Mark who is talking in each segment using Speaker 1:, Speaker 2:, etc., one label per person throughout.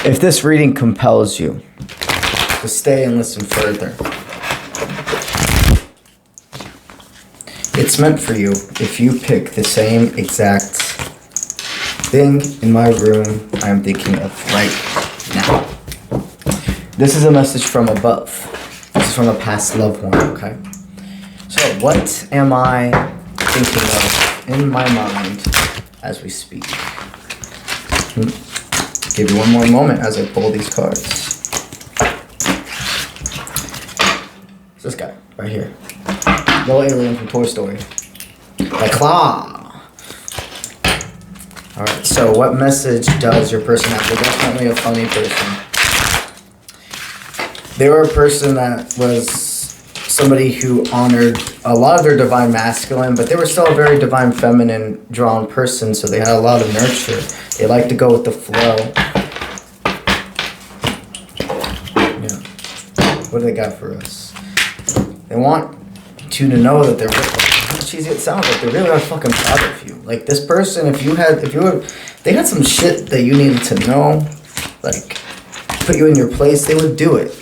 Speaker 1: If this reading compels you to stay and listen further, it's meant for you if you pick the same exact thing in my room I am thinking of right now. This is a message from above. This is from a past loved one, okay? So what am I thinking of in my mind as we speak? Give you one more moment as I pull these cards. It's this guy right here. Little alien from Toy Story. The claw. Alright, so what message does your person have? They're definitely a funny person. They were a person that was somebody who honored a lot of their divine masculine, but they were still a very divine feminine drawn person, so they had a lot of nurture. They like to go with the flow. Yeah. What do they got for us? They want you to know that they're, how cheesy it sounds, like they really are fucking proud of you. Like this person, they had some shit that you needed to know, like put you in your place, they would do it.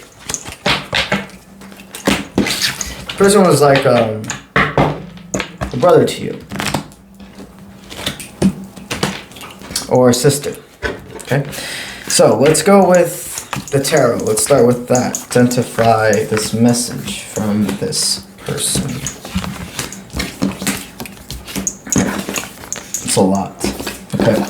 Speaker 1: The person was like a brother to you. Or a sister. Okay? So let's go with the tarot. Let's start with that. Identify this message from this person. It's a lot. Okay.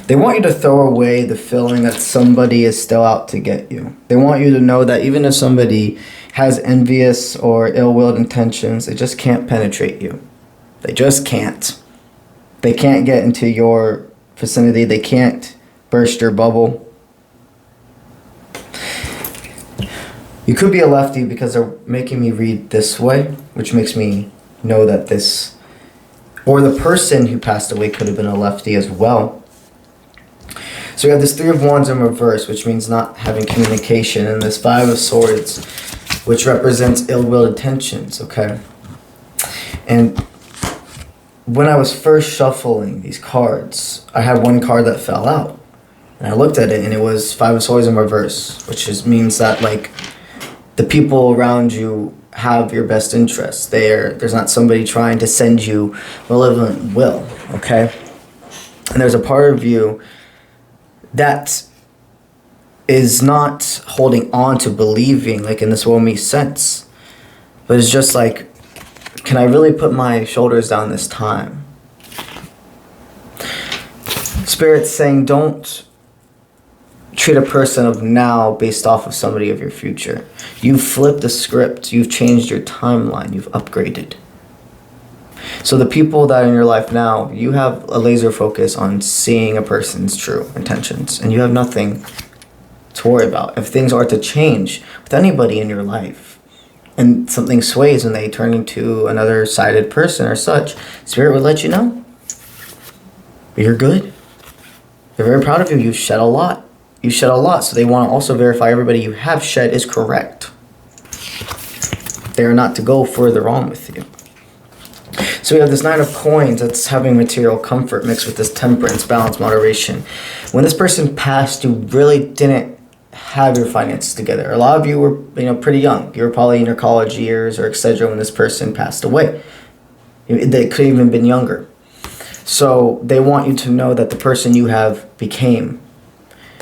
Speaker 1: They want you to throw away the feeling that somebody is still out to get you. They want you to know that even if somebody has envious or ill-willed intentions, they just can't penetrate you. They just can't. They can't get into your vicinity. They can't burst your bubble. You could be a lefty because they're making me read this way, which makes me know that this, or the person who passed away could have been a lefty as well. So we have this 3 of Wands in reverse, which means not having communication, and this 5 of Swords, which represents ill-willed intentions, okay? And when I was first shuffling these cards, I had one card that fell out. And I looked at it and it was 5 of Swords in reverse, which means that like the people around you have your best interests. There's not somebody trying to send you malevolent will, okay? And there's a part of you that is not holding on to believing like in this Womi sense, but it's just like, can I really put my shoulders down this time? Spirit's saying don't treat a person of now based off of somebody of your future. You've flipped the script. You've changed your timeline. You've upgraded. So the people that are in your life now, you have a laser focus on seeing a person's true intentions, and you have nothing to worry about. If things are to change with anybody in your life, and something sways and they turn into another sided person or such, Spirit would let you know. But you're good. They're very proud of you. You've shed a lot. You shed a lot, so they want to also verify everybody you have shed is correct. They are not to go further on with you. So we have this 9 of Coins that's having material comfort mixed with this temperance, balance, moderation. When this person passed, you really didn't have your finances together. A lot of you were, pretty young. You were probably in your college years or etc. when this person passed away. They could have even been younger. So they want you to know that the person you have became,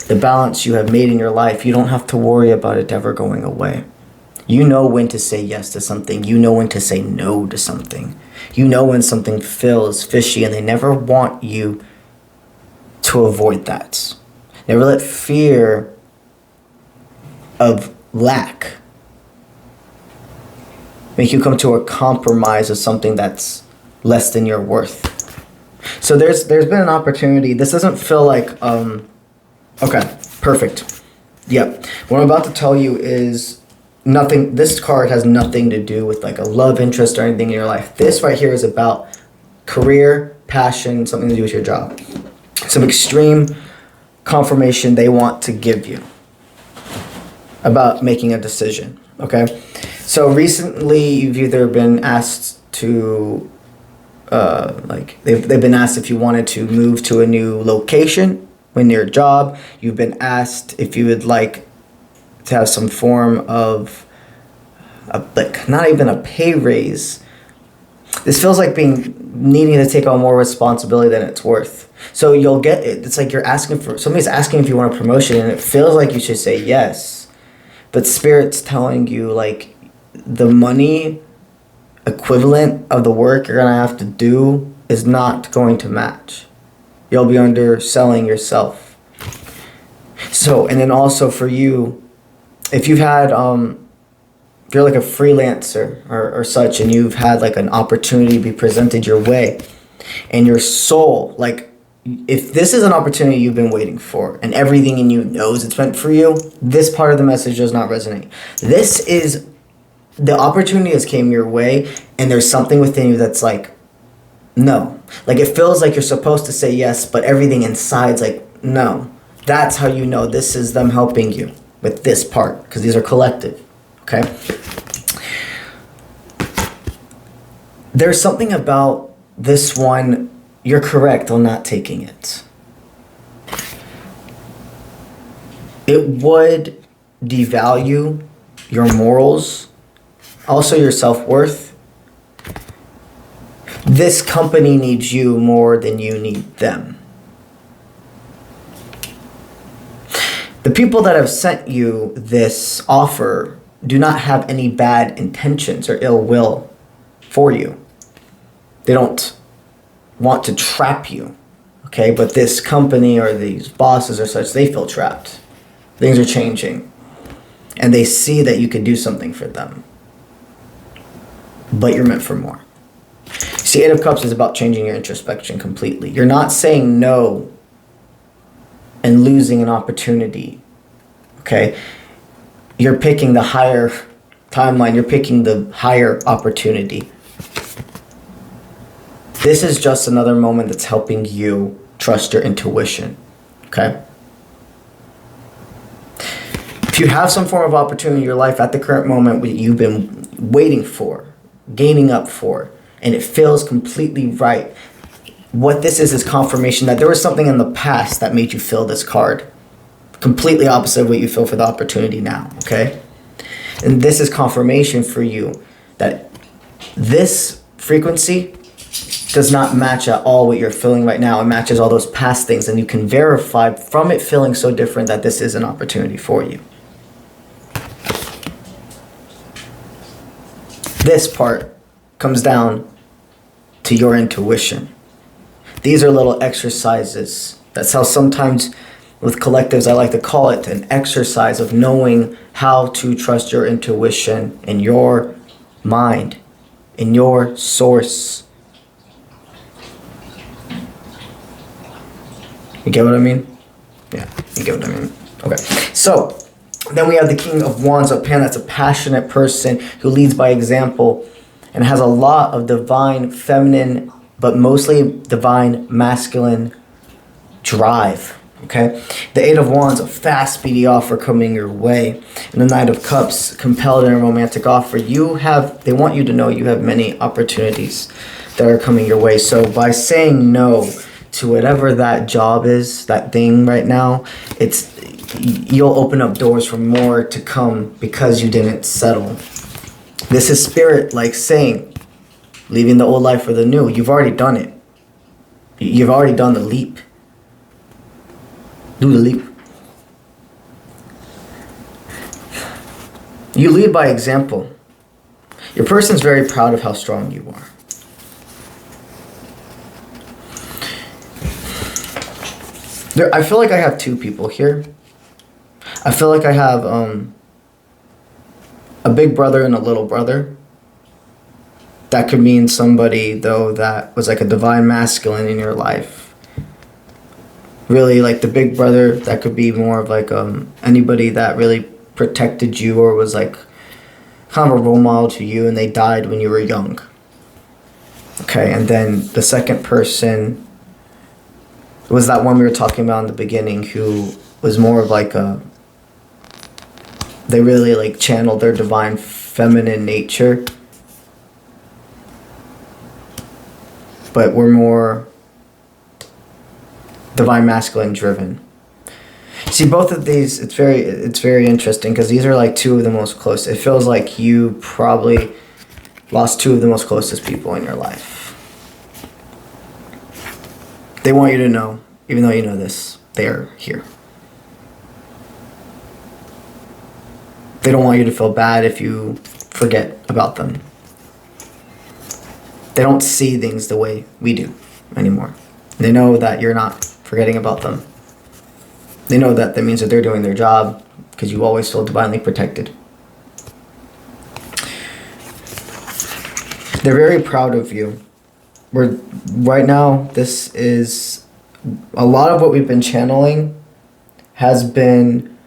Speaker 1: the balance you have made in your life, you don't have to worry about it ever going away. You know when to say yes to something. You know when to say no to something. You know when something feels fishy, and they never want you to avoid that. Never let fear of lack make you come to a compromise of something that's less than your worth. So there's been an opportunity. This doesn't feel like okay, perfect. Yep. What I'm about to tell you is nothing. This card has nothing to do with like a love interest or anything in your life. This right here is about career, passion, something to do with your job. Some extreme confirmation they want to give you about making a decision, okay? So recently you've either been asked to, they've been asked if you wanted to move to a new location, When your job, you've been asked if you would like to have some form of like not even a pay raise. This feels like needing to take on more responsibility than it's worth. So you'll get it. It's like somebody's asking if you want a promotion, and it feels like you should say yes, but Spirit's telling you like the money equivalent of the work you're gonna have to do is not going to match. You'll be underselling yourself. So, and then also for you, if you've had if you're like a freelancer or such, and you've had like an opportunity be presented your way, and your soul, like if this is an opportunity you've been waiting for and everything in you knows it's meant for you, this part of the message does not resonate. This is the opportunity has came your way, and there's something within you that's like, no. Like it feels like you're supposed to say yes, but everything inside's like, no. That's how you know this is them helping you with this part, because these are collective. Okay? There's something about this one, you're correct on not taking it. It would devalue your morals, also your self-worth. This company needs you more than you need them. The people that have sent you this offer do not have any bad intentions or ill will for you. They don't want to trap you, okay? But this company or these bosses or such, they feel trapped. Things are changing. And they see that you could do something for them. But you're meant for more. See, Eight of Cups is about changing your introspection completely. You're not saying no and losing an opportunity, okay? You're picking the higher timeline. You're picking the higher opportunity. This is just another moment that's helping you trust your intuition, okay? If you have some form of opportunity in your life at the current moment you've been waiting for, gaining up for, and it feels completely right, what this is confirmation that there was something in the past that made you feel this card. Completely opposite of what you feel for the opportunity now, okay? And this is confirmation for you that this frequency does not match at all what you're feeling right now. It matches all those past things, and you can verify from it feeling so different that this is an opportunity for you. This part comes down to your intuition. These are little exercises. That's how sometimes with collectives I like to call it an exercise of knowing how to trust your intuition in your mind, in your source. You get what I mean? Yeah, you get what I mean. Okay, so then we have the King of Wands up here. That's a passionate person who leads by example and has a lot of divine feminine, but mostly divine masculine drive. Okay, the Eight of Wands, a fast, speedy offer coming your way, and the Knight of Cups, compelled in a romantic offer. They want you to know you have many opportunities that are coming your way. So by saying no to whatever that job is, that thing right now, you'll open up doors for more to come because you didn't settle. This is Spirit like saying, leaving the old life for the new. You've already done it. You've already done the leap. Do the leap. You lead by example. Your person's very proud of how strong you are. I feel like I have two people here. I feel like I have a big brother and a little brother. That could mean somebody, though, that was like a divine masculine in your life. Really, like the big brother, that could be more of like anybody that really protected you or was like kind of a role model to you, and they died when you were young. Okay, and then the second person was that one we were talking about in the beginning, who was more of like they really like channeled their divine feminine nature, but were more divine masculine driven. See, both of these, it's very interesting because these are like two of the most close. It feels like you probably lost two of the most closest people in your life. They want you to know, even though you know this, they're here. They don't want you to feel bad if you forget about them. They don't see things the way we do anymore. They know that you're not forgetting about them. They know that means that they're doing their job because you always feel divinely protected. They're very proud of you. Right now, this is a lot of what we've been channeling has been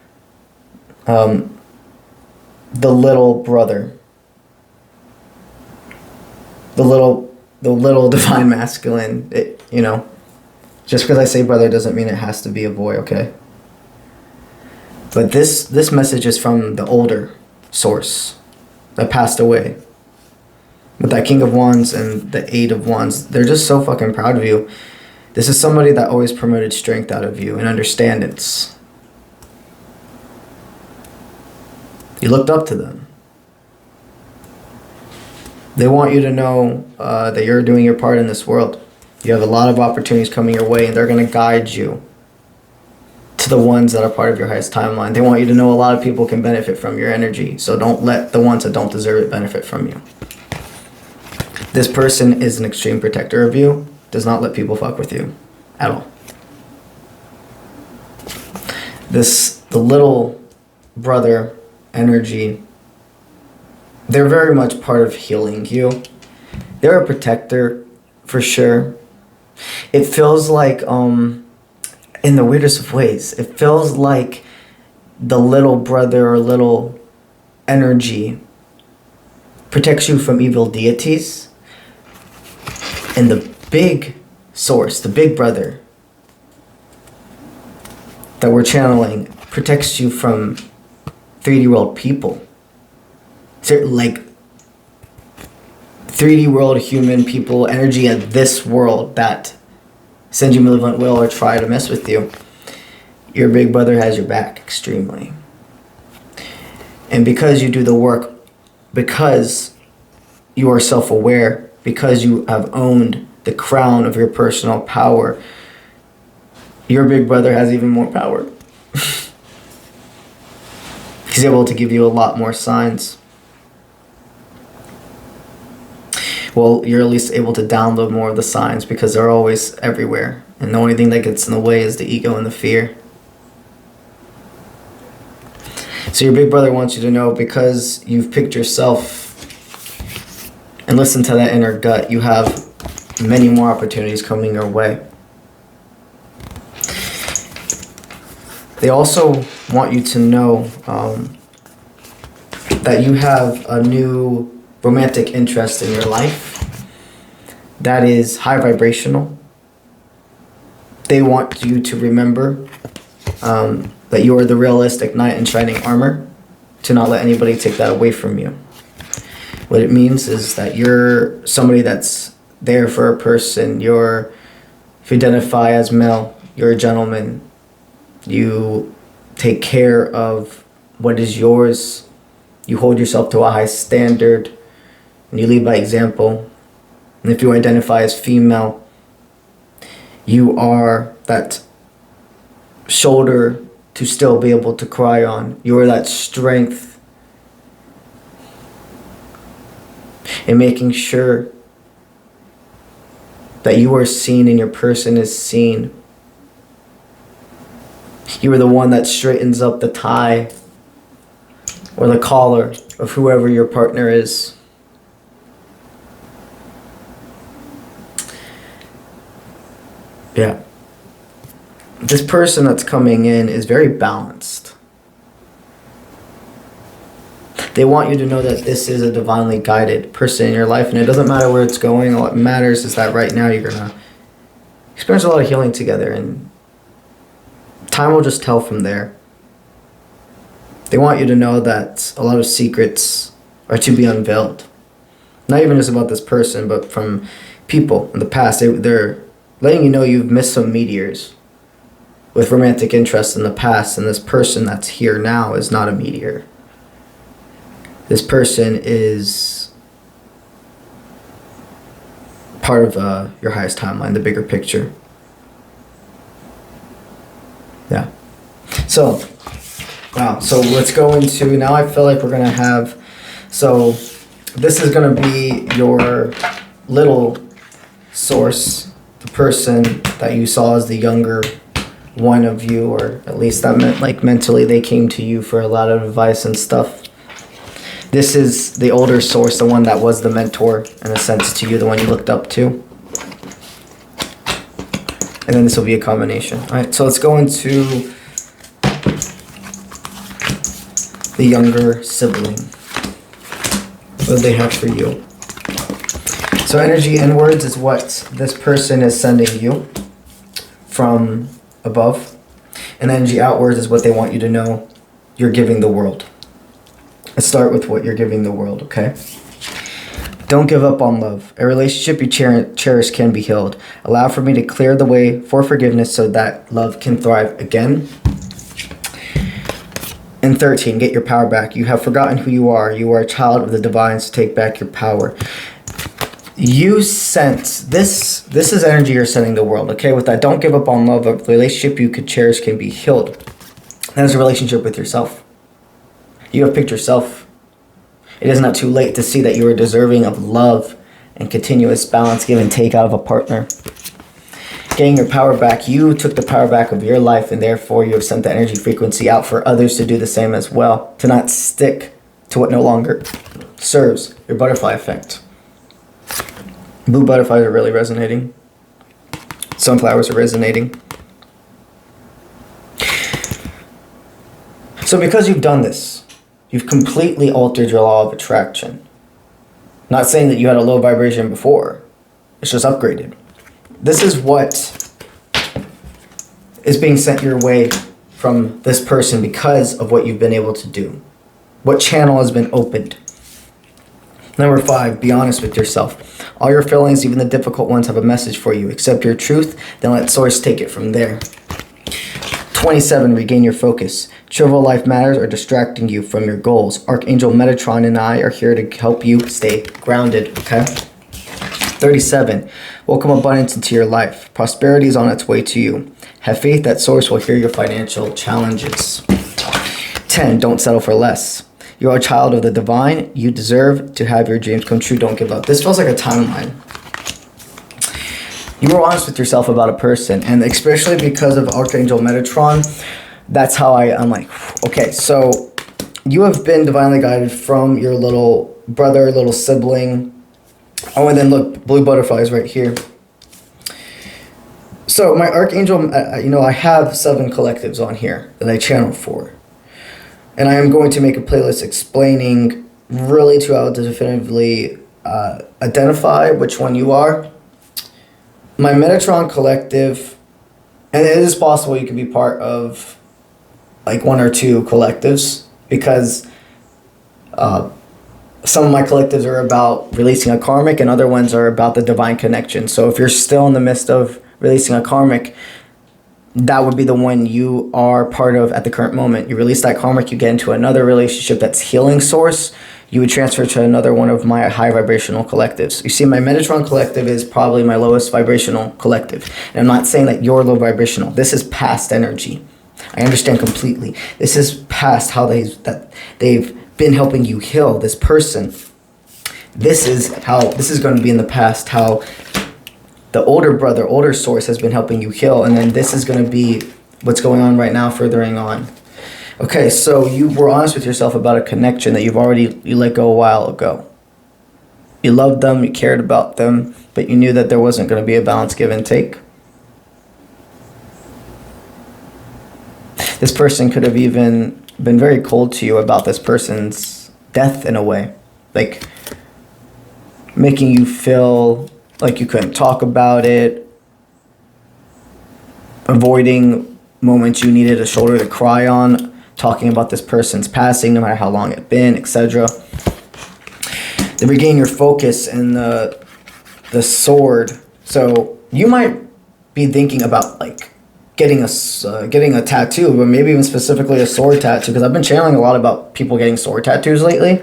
Speaker 1: the little brother, the little divine masculine. Just because I say brother doesn't mean it has to be a boy, okay? But this message is from the older source that passed away. With that King of Wands and the Eight of Wands, they're just so fucking proud of you. This is somebody that always promoted strength out of you and understandings. You looked up to them. They want you to know that you're doing your part in this world. You have a lot of opportunities coming your way, and they're going to guide you to the ones that are part of your highest timeline. They want you to know a lot of people can benefit from your energy, so don't let the ones that don't deserve it benefit from you. This person is an extreme protector of you, does not let people fuck with you at all. The little brother energy, they're very much part of healing you. They're a protector for sure. It feels like, in the weirdest of ways, it feels like the little brother or little energy protects you from evil deities. And the big source, the big brother that we're channeling protects you from 3D world people. Like 3D world human people, energy of this world that send you malevolent will or try to mess with you. Your big brother has your back extremely. And because you do the work, because you are self-aware, because you have owned the crown of your personal power, your big brother has even more power. He's able to give you a lot more signs. Well, you're at least able to download more of the signs because they're always everywhere. And the only thing that gets in the way is the ego and the fear. So your big brother wants you to know, because you've picked yourself and listened to that inner gut, you have many more opportunities coming your way. They also want you to know that you have a new romantic interest in your life that is high vibrational. They want you to remember that you are the realistic knight in shining armor, to not let anybody take that away from you. What it means is that you're somebody that's there for a person. If you identify as male, you're a gentleman. You take care of what is yours. You hold yourself to a high standard, and you lead by example. And if you identify as female, you are that shoulder to still be able to cry on. You are that strength in making sure that you are seen and your person is seen. You are the one that straightens up the tie or the collar of whoever your partner is. Yeah. This person that's coming in is very balanced. They want you to know that this is a divinely guided person in your life, and it doesn't matter where it's going. All that matters is that right now you're going to experience a lot of healing together, and time will just tell from there. They want you to know that a lot of secrets are to be unveiled. Not even just about this person, but from people in the past. They're letting you know you've missed some meteors. with romantic interest in the past, and this person that's here now is not a meteor. This person is part of your highest timeline, the bigger picture. Yeah. So, wow. So let's go into, now I feel like we're going to have, so this is going to be your little source, the person that you saw as the younger one of you, or at least that meant like mentally they came to you for a lot of advice and stuff. This is the older source, the one that was the mentor in a sense to you, the one you looked up to. And then this will be a combination. All right, so let's go into the younger sibling. What do they have for you? So energy inwards is what this person is sending you from above. And energy outwards is what they want you to know you're giving the world. Let's start with what you're giving the world, okay? Don't give up on love. A relationship you cherish can be healed. Allow for me to clear the way for forgiveness so that love can thrive again. And 13, get your power back. You have forgotten who you are. You are a child of the divine, so take back your power. You sense, this is energy you're sending the world, okay? With that, don't give up on love. A relationship you could cherish can be healed. That is a relationship with yourself. You have picked yourself. It is not too late to see that you are deserving of love and continuous balance, give and take out of a partner. Getting your power back, you took the power back of your life, and therefore you have sent the energy frequency out for others to do the same as well, to not stick to what no longer serves. Your butterfly effect. Blue butterflies are really resonating. Sunflowers are resonating. So because you've done this, you've completely altered your law of attraction. Not saying that you had a low vibration before. It's just upgraded. This is what is being sent your way from this person because of what you've been able to do. What channel has been opened. Number 5, be honest with yourself. All your feelings, even the difficult ones, have a message for you. Accept your truth, then let source take it from there. 27, regain your focus. Trivial life matters are distracting you from your goals. Archangel Metatron and I are here to help you stay grounded, okay? 37, welcome abundance into your life. Prosperity is on its way to you. Have faith that source will hear your financial challenges. 10, don't settle for less. You are a child of the divine. You deserve to have your dreams come true. Don't give up. This feels like a timeline. You were honest with yourself about a person, and especially because of Archangel Metatron, that's how I'm like, okay, so you have been divinely guided from your little brother, little sibling. Oh, and then look, blue butterflies right here. So my Archangel, I have 7 collectives on here that I channel for. And I am going to make a playlist explaining really to how to definitively identify which one you are. My Metatron collective, and it is possible you could be part of like 1 or 2 collectives, because some of my collectives are about releasing a karmic and other ones are about the divine connection. So if you're still in the midst of releasing a karmic, that would be the one you are part of at the current moment. You release that karmic, you get into another relationship that's healing source, you would transfer to another one of my high vibrational collectives. You see, my Metatron collective is probably my lowest vibrational collective. And I'm not saying that you're low vibrational. This is past energy. I understand completely. This is past how they've been helping you heal this person. This is going to be in the past, how the older brother, older source has been helping you heal. And then this is going to be what's going on right now, furthering on. Okay, so you were honest with yourself about a connection that you let go a while ago. You loved them, you cared about them, but you knew that there wasn't going to be a balanced give and take. This person could have even been very cold to you about this person's death in a way. Like, making you feel like you couldn't talk about it. Avoiding moments you needed a shoulder to cry on. Talking about this person's passing, no matter how long it's been, etc. Then regain your focus and the sword. So you might be thinking about like getting a tattoo, but maybe even specifically a sword tattoo, because I've been channeling a lot about people getting sword tattoos lately.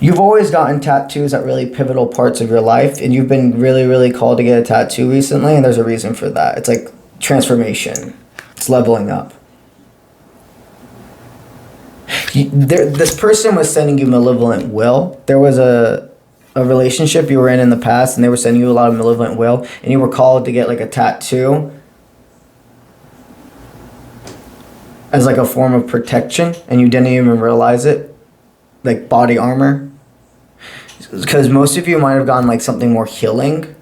Speaker 1: You've always gotten tattoos at really pivotal parts of your life, and you've been really, really called to get a tattoo recently, and there's a reason for that. It's like transformation. It's leveling up. This person was sending you malevolent will. There was a relationship you were in the past, and they were sending you a lot of malevolent will, and you were called to get like a tattoo as like a form of protection, and you didn't even realize it, like body armor. Because most of you might have gotten like something more healing,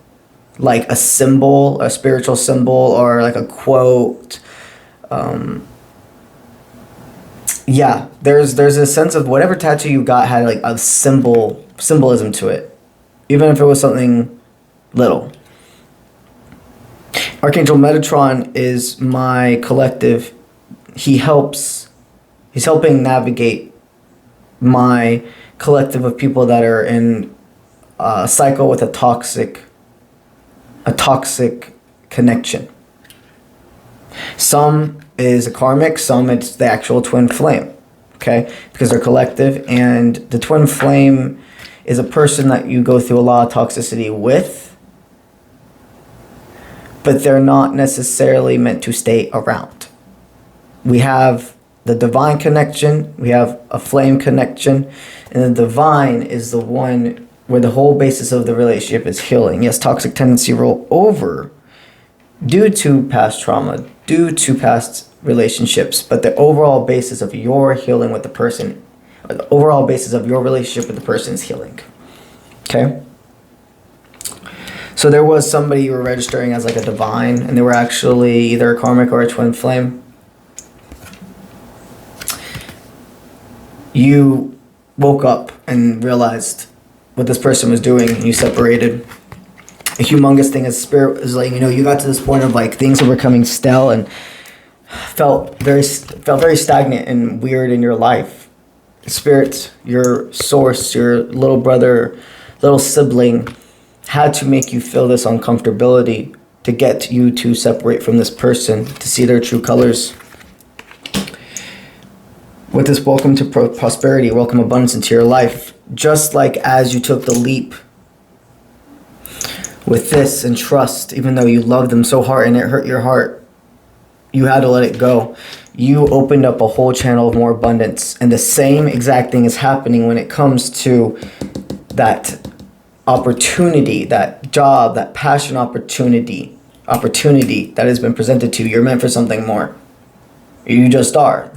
Speaker 1: like a symbol, a spiritual symbol, or like a quote. Yeah, there's a sense of whatever tattoo you got had like a symbolism to it, even if it was something little. Archangel Metatron is my collective. He's helping navigate my collective of people that are in a cycle with a toxic connection. Some is a karmic, some it's the actual twin flame, okay? Because they're collective, and the twin flame is a person that you go through a lot of toxicity with, but they're not necessarily meant to stay around. We have the divine connection, we have a flame connection, and the divine is the one where the whole basis of the relationship is healing. Yes, toxic tendency roll over due to past trauma, due to past relationships, but the overall basis of your healing with the person, or the overall basis of your relationship with the person is healing. Okay? So there was somebody you were registering as like a divine, and they were actually either a karmic or a twin flame. You woke up and realized what this person was doing, and you separated. A humongous thing as spirit is like, you got to this point of like things were becoming stale and felt very stagnant and weird in your life. Spirit, your source, your little brother, little sibling had to make you feel this uncomfortability to get you to separate from this person, to see their true colors. With this welcome to prosperity, welcome abundance into your life, just like as you took the leap with this and trust, even though you loved them so hard and it hurt your heart, you had to let it go. You opened up a whole channel of more abundance, and the same exact thing is happening when it comes to that opportunity, that job, that passion opportunity that has been presented to you. You're meant for something more. You just are.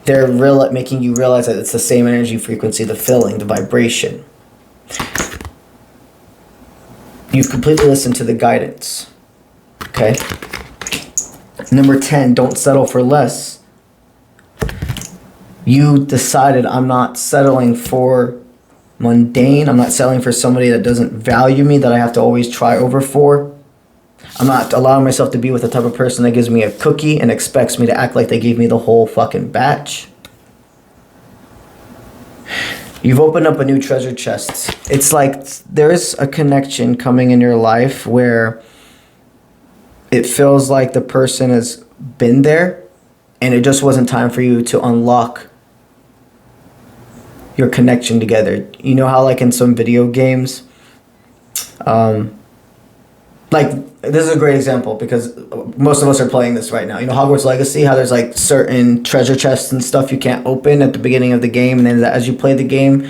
Speaker 1: They're making you realize that it's the same energy frequency, the feeling, the vibration. You've completely listened to the guidance. Okay? Number 10, don't settle for less. You decided, I'm not settling for mundane. I'm not settling for somebody that doesn't value me, that I have to always try over for. I'm not allowing myself to be with the type of person that gives me a cookie and expects me to act like they gave me the whole fucking batch. You've opened up a new treasure chest. It's like there's a connection coming in your life where it feels like the person has been there and it just wasn't time for you to unlock your connection together. You know how like in some video games, like this is a great example because most of us are playing this right now. You know Hogwarts Legacy, how there's like certain treasure chests and stuff you can't open at the beginning of the game, and then as you play the game,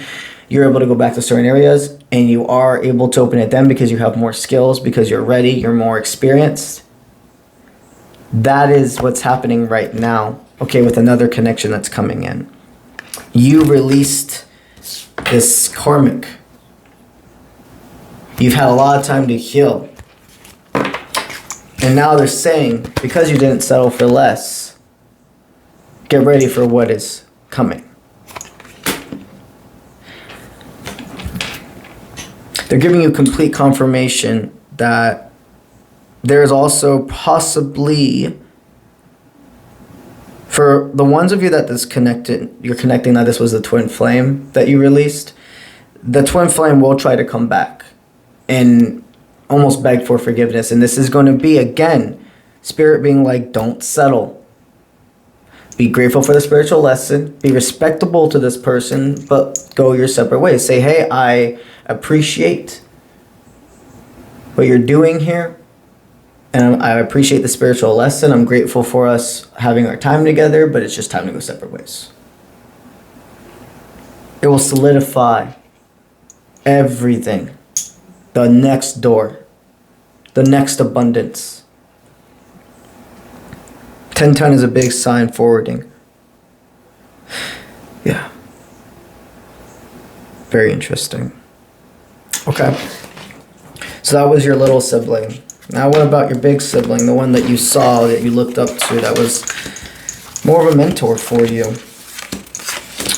Speaker 1: you're able to go back to certain areas and you are able to open it then because you have more skills, because you're ready, you're more experienced. That is what's happening right now, okay, with another connection that's coming in. You released this karmic. You've had a lot of time to heal. And now they're saying, because you didn't settle for less, get ready for what is coming. They're giving you complete confirmation that there's also possibly, for the ones of you that you're connecting that this was the twin flame that you released, the twin flame will try to come back. And almost beg for forgiveness. And this is going to be, again, Spirit being like, don't settle. Be grateful for the spiritual lesson. Be respectable to this person, but go your separate ways. Say, hey, I appreciate what you're doing here. And I appreciate the spiritual lesson. I'm grateful for us having our time together, but it's just time to go separate ways. It will solidify everything. The next door. The next abundance. 1010 is a big sign forwarding. Yeah. Very interesting. Okay. So that was your little sibling. Now what about your big sibling, the one that you saw, that you looked up to, that was more of a mentor for you?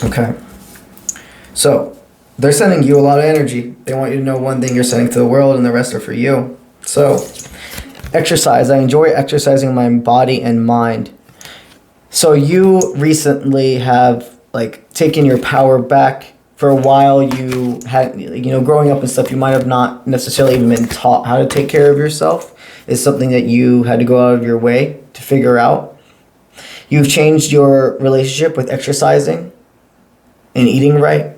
Speaker 1: Okay. So they're sending you a lot of energy. They want you to know one thing you're sending to the world and the rest are for you. So exercise. I enjoy exercising my body and mind. So you recently have like taken your power back. For a while you had, growing up and stuff, you might have not necessarily even been taught how to take care of yourself. It's something that you had to go out of your way to figure out. You've changed your relationship with exercising and eating right.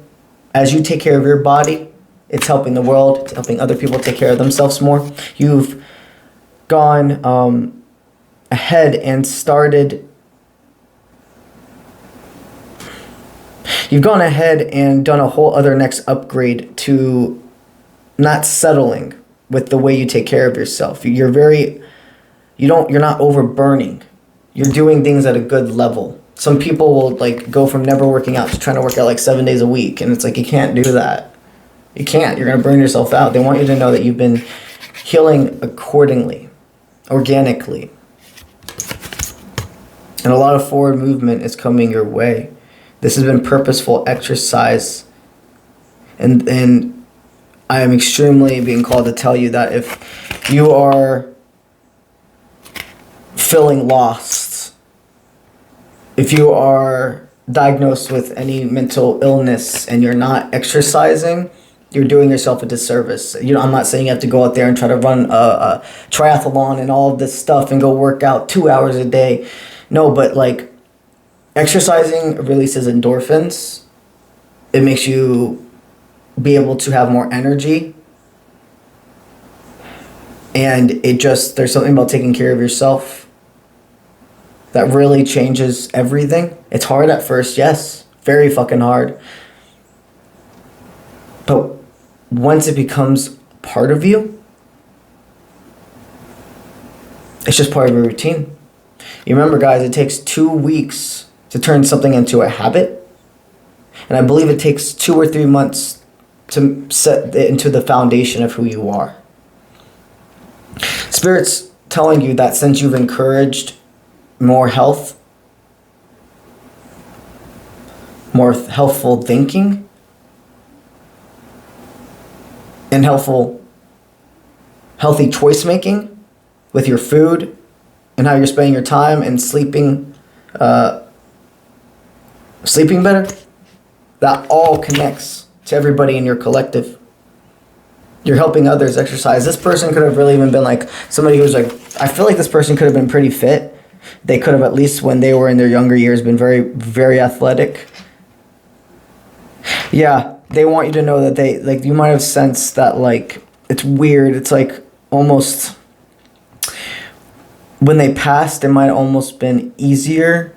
Speaker 1: As you take care of your body, it's helping the world, it's helping other people take care of themselves more. You've gone ahead and started. You've gone ahead and done a whole other next upgrade to not settling with the way you take care of yourself. You're not overburning. You're doing things at a good level. Some people will like go from never working out to trying to work out like 7 days a week. And it's like, you can't do that. You can't. You're going to burn yourself out. They want you to know that you've been healing accordingly, organically. And a lot of forward movement is coming your way. This has been purposeful exercise. And I am extremely being called to tell you that if you are feeling lost, if you are diagnosed with any mental illness and you're not exercising, you're doing yourself a disservice. I'm not saying you have to go out there and try to run a triathlon and all of this stuff and go work out 2 hours a day. No, but like, exercising releases endorphins. It makes you be able to have more energy. And there's something about taking care of yourself that really changes everything. It's hard at first, yes. Very fucking hard. But once it becomes part of you, it's just part of your routine. You remember, guys, it takes 2 weeks to turn something into a habit. And I believe it takes 2 or 3 months to set it into the foundation of who you are. Spirit's telling you that since you've encouraged more health, more healthful thinking, and healthy choice making with your food and how you're spending your time and sleeping better, that all connects to everybody in your collective. You're helping others exercise. This person could have really even been like somebody who's like, I feel like this person could have been pretty fit. They could have, at least when they were in their younger years, been very, very athletic. Yeah, they want you to know that you might have sensed that, like, it's weird. It's like almost, when they passed, it might have almost been easier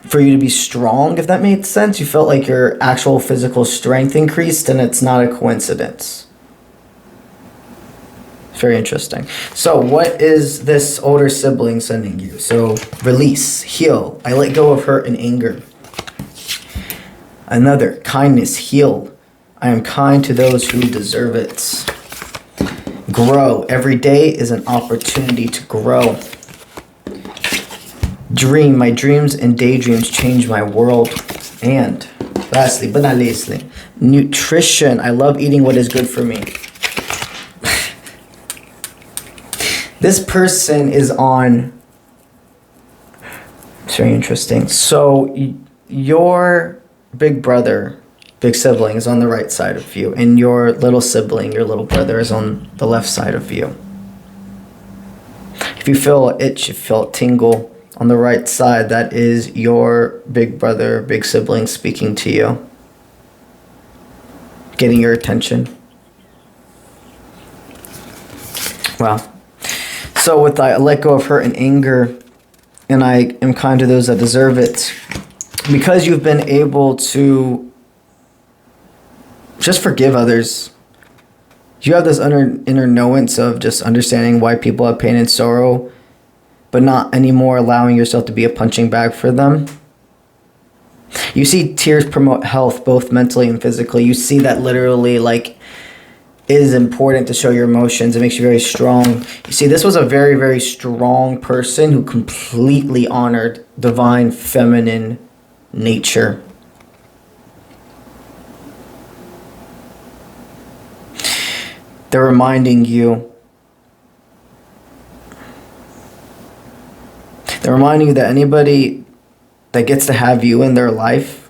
Speaker 1: for you to be strong, if that made sense. You felt like your actual physical strength increased, and it's not a coincidence. It's very interesting. So what is this older sibling sending you? So release, heal. I let go of hurt and anger. Another, kindness, heal. I am kind to those who deserve it. Grow. Every day is an opportunity to grow. Dream. My dreams and daydreams change my world. And lastly, but not leastly, nutrition. I love eating what is good for me. This person is on... It's very interesting. So your big brother big sibling, is on the right side of you, and your little sibling, your little brother, is on the left side of you. If you feel an itch, if you feel a tingle on the right side, that is your big brother, big sibling speaking to you, getting your attention. Wow. So with I let go of hurt and anger, and I am kind to those that deserve it, because you've been able to just forgive others. You have this inner knowance of just understanding why people have pain and sorrow, but not anymore allowing yourself to be a punching bag for them. You see tears promote health, both mentally and physically. You see that literally, like, it is important to show your emotions. It makes you very strong. You see, this was a very, very strong person who completely honored divine feminine nature. They're reminding you. They're reminding you that anybody that gets to have you in their life,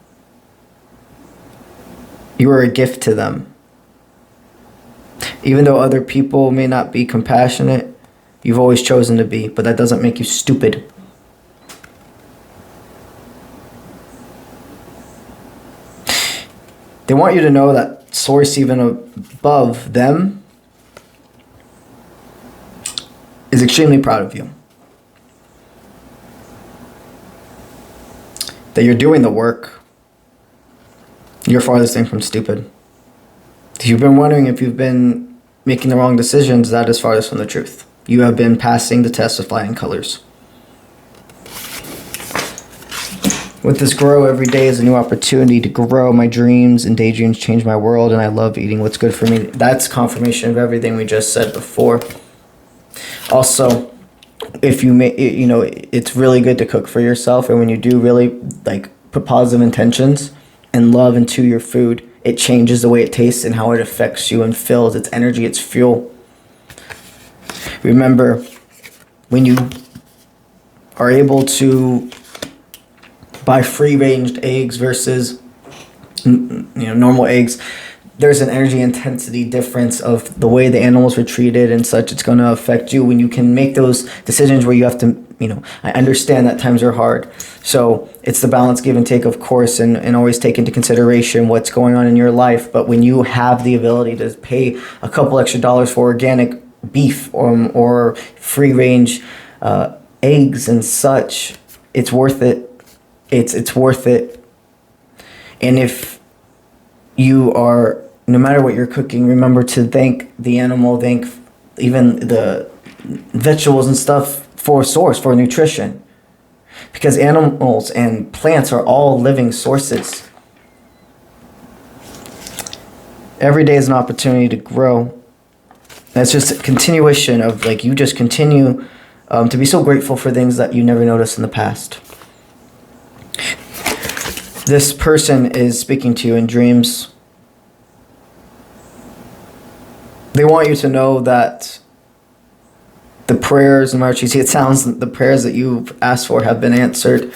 Speaker 1: you are a gift to them. Even though other people may not be compassionate, you've always chosen to be, but that doesn't make you stupid. They want you to know that source, even above them, is extremely proud of you. That you're doing the work. You're farthest thing from stupid. If you've been wondering if you've been making the wrong decisions, that is farthest from the truth. You have been passing the test of flying colors. With this grow, every day is a new opportunity to grow. My dreams and daydreams change my world, and I love eating what's good for me. That's confirmation of everything we just said before. Also, if you may, it's really good to cook for yourself, and when you do really put positive intentions and love into your food, it changes the way it tastes and how it affects you and fills its energy, its fuel. Remember, when you are able to buy free-range eggs versus normal eggs, there's an energy intensity difference of the way the animals were treated and such. It's going to affect you when you can make those decisions where you have to, I understand that times are hard. So it's the balance, give and take, of course, and always take into consideration what's going on in your life. But when you have the ability to pay a couple extra dollars for organic beef or free-range eggs and such, it's worth it. It's worth it. And if you are, no matter what you're cooking, remember to thank the animal, thank even the vegetables and stuff for a source, for nutrition. Because animals and plants are all living sources. Every day is an opportunity to grow. And it's just a continuation of, you just continue to be so grateful for things that you never noticed in the past. This person is speaking to you in dreams. They want you to know that the prayers, no matter what you see, it sounds the prayers that you've asked for have been answered.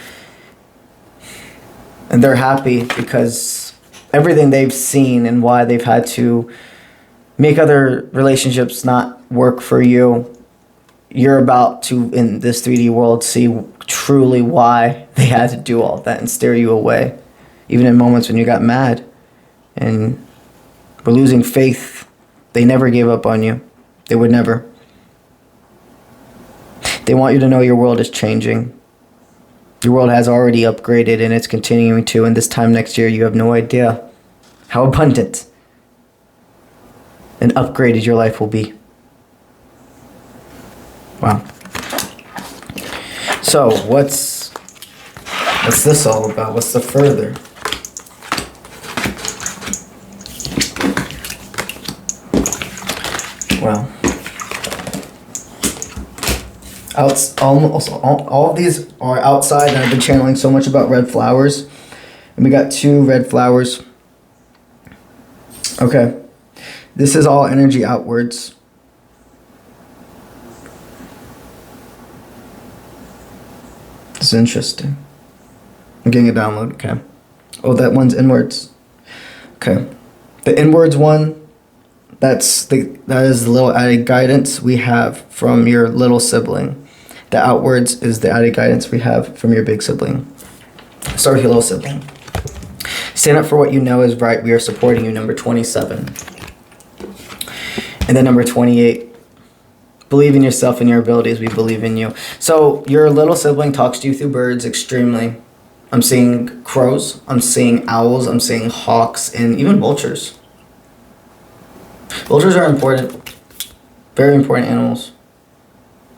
Speaker 1: And they're happy because everything they've seen and why they've had to make other relationships not work for you, you're about to, in this 3D world, see truly why they had to do all that and steer you away. Even in moments when you got mad and were losing faith, they never gave up on you. They would never. They want you to know your world is changing. Your world has already upgraded and it's continuing to, and this time next year you have no idea how abundant and upgraded your life will be. Wow. So, what's this all about? What's the further? Well, all of these are outside, and I've been channeling so much about red flowers. And we got 2 red flowers. Okay. This is all energy outwards. This is interesting. I'm getting a download, okay. Oh, that one's inwards. Okay. The inwards one, that is the little added guidance we have from your little sibling. The outwards is the added guidance we have from your big sibling. Start with your little sibling. Stand up for what you know is right. We are supporting you, number 27. And then number 28. Believe in yourself and your abilities. We believe in you. So your little sibling talks to you through birds extremely. I'm seeing crows. I'm seeing owls. I'm seeing hawks and even vultures. Vultures are important. Very important animals.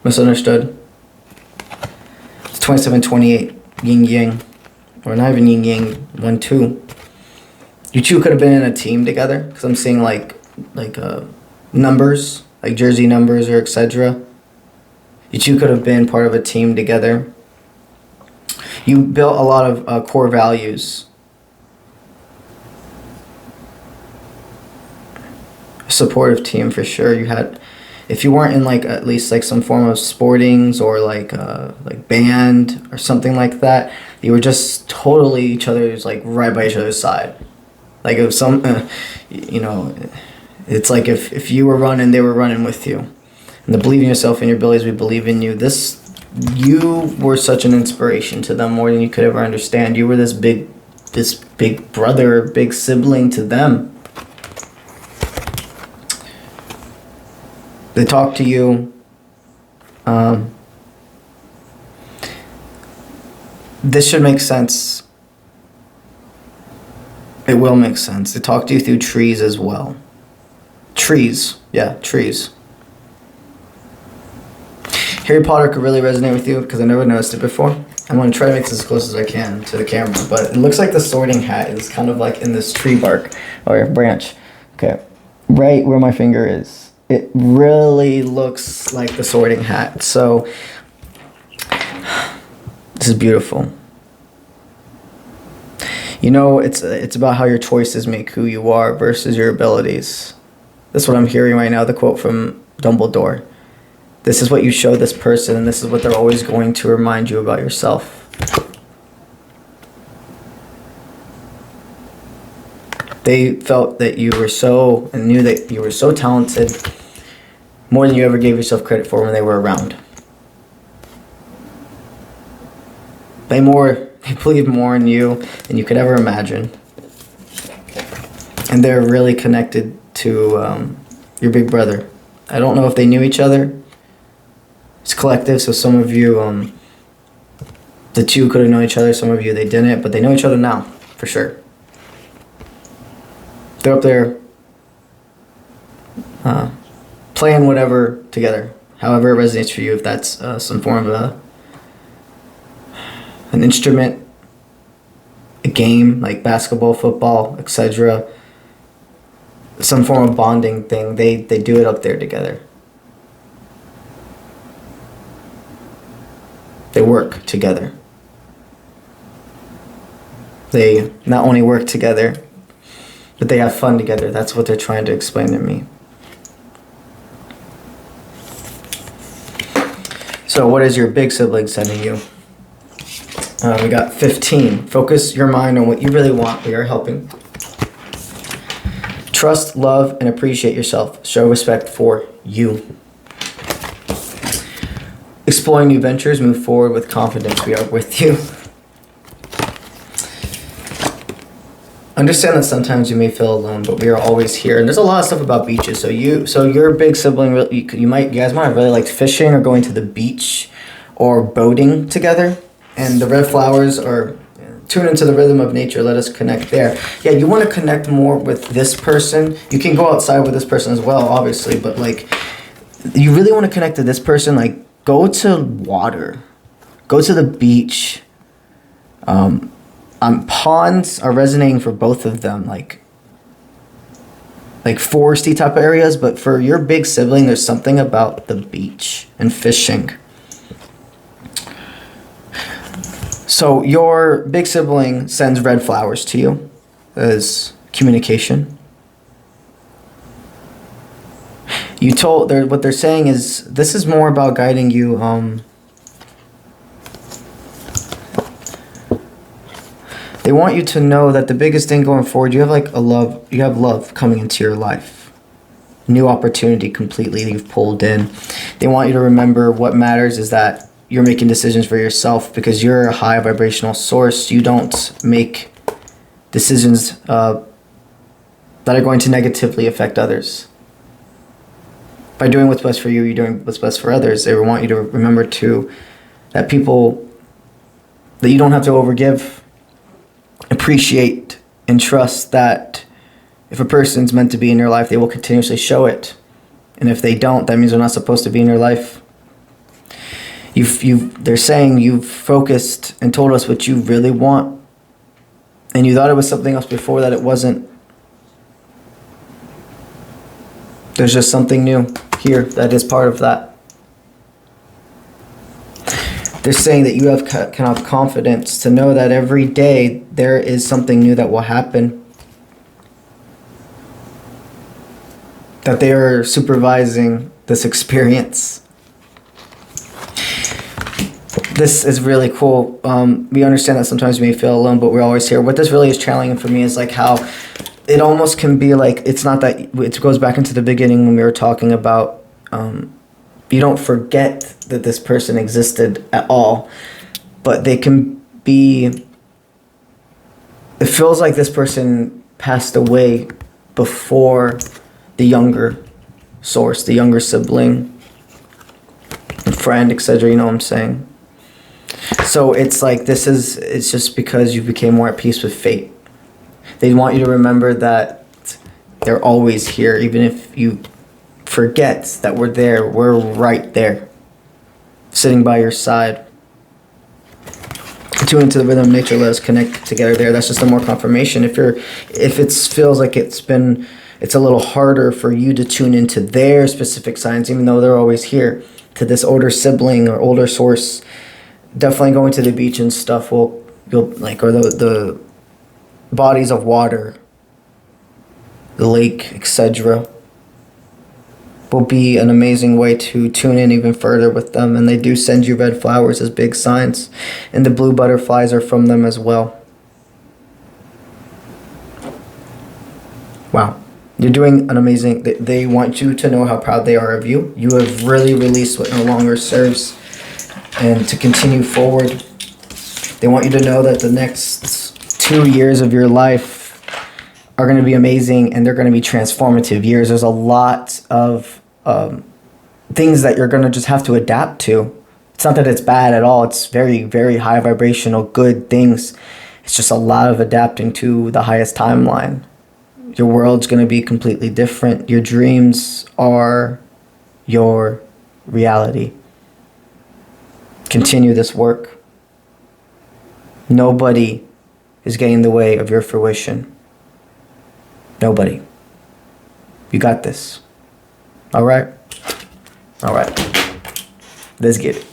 Speaker 1: Misunderstood. It's 27, 28. Yin yang. Or not even yin yang. 1, 2. You two could have been in a team together. Because I'm seeing like numbers. Like jersey numbers or etc. You two could have been part of a team together. You built a lot of core values. A supportive team for sure. You had, if you weren't in like at least like some form of sportings or like band or something like that, you were just totally each other's like right by each other's side. Like if some, it's like if you were running, they were running with you. And the believe in yourself and your abilities, we believe in you. You were such an inspiration to them more than you could ever understand. You were this big brother, big sibling to them. They talk to you. This should make sense. It will make sense. They talk to you through trees as well. Trees. Yeah, trees. Harry Potter could really resonate with you because I never noticed it before. I'm going to try to make this as close as I can to the camera, but it looks like the sorting hat is kind of like in this tree bark or branch. Okay, right where my finger is. It really looks like the sorting hat. So this is beautiful. You know, it's about how your choices make who you are versus your abilities. That's what I'm hearing right now, the quote from Dumbledore. This is what you show this person, and this is what they're always going to remind you about yourself. They felt that you were so, and knew that you were so talented, more than you ever gave yourself credit for when they were around. They believe more in you than you could ever imagine. And they're really connected to your big brother. I don't know if they knew each other. It's collective, so some of you, the two could have known each other, some of you they didn't, but they know each other now, for sure. They're up there playing whatever together, however it resonates for you, if that's some form of an instrument, a game like basketball, football, etc. Some form of bonding thing. They do it up there together. They work together. They not only work together, but they have fun together. That's what they're trying to explain to me. So what is your big sibling sending you? We got 15. Focus your mind on what you really want. We are helping. Trust, love, and appreciate yourself. Show respect for you. Exploring new ventures. Move forward with confidence. We are with you. Understand that sometimes you may feel alone, but we are always here. And there's a lot of stuff about beaches. So your big sibling, you guys might have really liked fishing or going to the beach or boating together. And the red flowers are tune into the rhythm of nature. Let us connect there. Yeah, you want to connect more with this person. You can go outside with this person as well, obviously. But like, you really want to connect to this person. Like, go to water. Go to the beach. Ponds are resonating for both of them, like foresty type of areas, but for your big sibling, there's something about the beach and fishing. So your big sibling sends red flowers to you as communication. What they're saying is this is more about guiding you. They want you to know that the biggest thing going forward, you have love coming into your life. New opportunity completely you've pulled in. They want you to remember what matters is that you're making decisions for yourself because you're a high vibrational source. You don't make decisions that are going to negatively affect others. By doing what's best for you, you're doing what's best for others. They want you to remember too that people that you don't have to overgive, appreciate and trust that if a person's meant to be in your life, they will continuously show it. And if they don't, that means they're not supposed to be in your life. They're saying you've focused and told us what you really want. And you thought it was something else before that it wasn't. There's just something new here that is part of that. They're saying that you can have confidence to know that every day there is something new that will happen. That they are supervising this experience. This is really cool. We understand that sometimes we may feel alone, but we're always here. What this really is channeling for me is like how it almost can be like, it's not that, it goes back into the beginning when we were talking about, you don't forget that this person existed at all, but they can be, it feels like this person passed away before the younger source, the younger sibling, friend, etc. You know what I'm saying? So it's like it's just because you became more at peace with fate. They want you to remember that they're always here, even if you forget that we're there. We're right there, sitting by your side. Tune into the rhythm of nature. Let us connect together there. That's just a more confirmation. If it feels like it's a little harder for you to tune into their specific signs, even though they're always here, to this older sibling or older source, definitely going to the beach and stuff or the bodies of water, the lake, etc. will be an amazing way to tune in even further with them. And they do send you red flowers as big signs, and the blue butterflies are from them as well. Wow. You're doing an amazing, they want you to know how proud they are of you. You have really released what no longer serves, and to continue forward. They want you to know that the next 2 years of your life are going to be amazing, and they're going to be transformative years. There's a lot of things that you're going to just have to adapt to. It's not that it's bad at all. It's very, very high vibrational, good things. It's just a lot of adapting to the highest timeline. Your world's going to be completely different. Your dreams are your reality. Continue this work. Nobody is getting in the way of your fruition. Nobody. You got this. All right? All right. Let's get it.